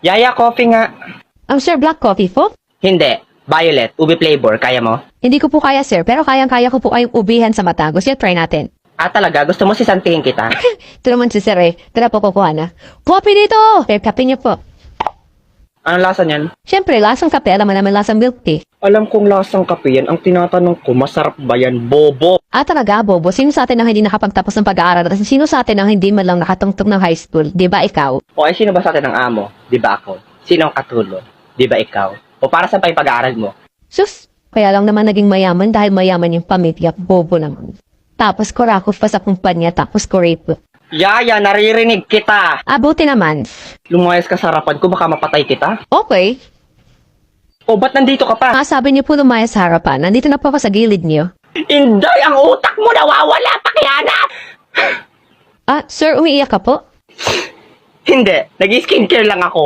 Yaya, coffee nga. Sir, black coffee po? Hindi. Violet, ube flavor. Kaya mo? Hindi ko po kaya, sir, pero kayang-kaya ko po kayong ubihan sa mata. Gusto niyo try natin? Ah, talaga? Gusto mo sisantihin kita? Ito naman si sir eh. Tara po kukuha na. Coffee dito! Sir, kape niyo po. Anong lasa niyan? Siyempre, lasang kape, alam mo naman lasang milk tea. Alam kong lasang kape yan. Ang tinatanong ko, masarap ba yan? Bobo! Talaga, Bobo, sino sa atin ang hindi nakapagtapos ng pag-aaral at sino sa atin ang hindi man lang nakatungtong ng high school? Di ba ikaw? O ay, sino ba sa atin ang amo? Di ba ako? Sino ang katulong? Di ba ikaw? O para saan pa yung pag-aaral mo? Sus, kaya lang naman naging mayaman dahil mayaman yung pamilya, Bobo naman. Tapos kurakot pa sa kumpanya, tapos ko-rape. Yaya, naririnig kita! Buti naman. Lumayas ka sa harapan ko, baka mapatay kita. Okay. O, ba't nandito ka pa? Sabi niyo po lumaya sa harapan, nandito na po ako sa gilid niyo. Inday, ang utak mo nawawala, pakihanap! Sir, umiiyak ka po? Hindi, nag-skincare lang ako.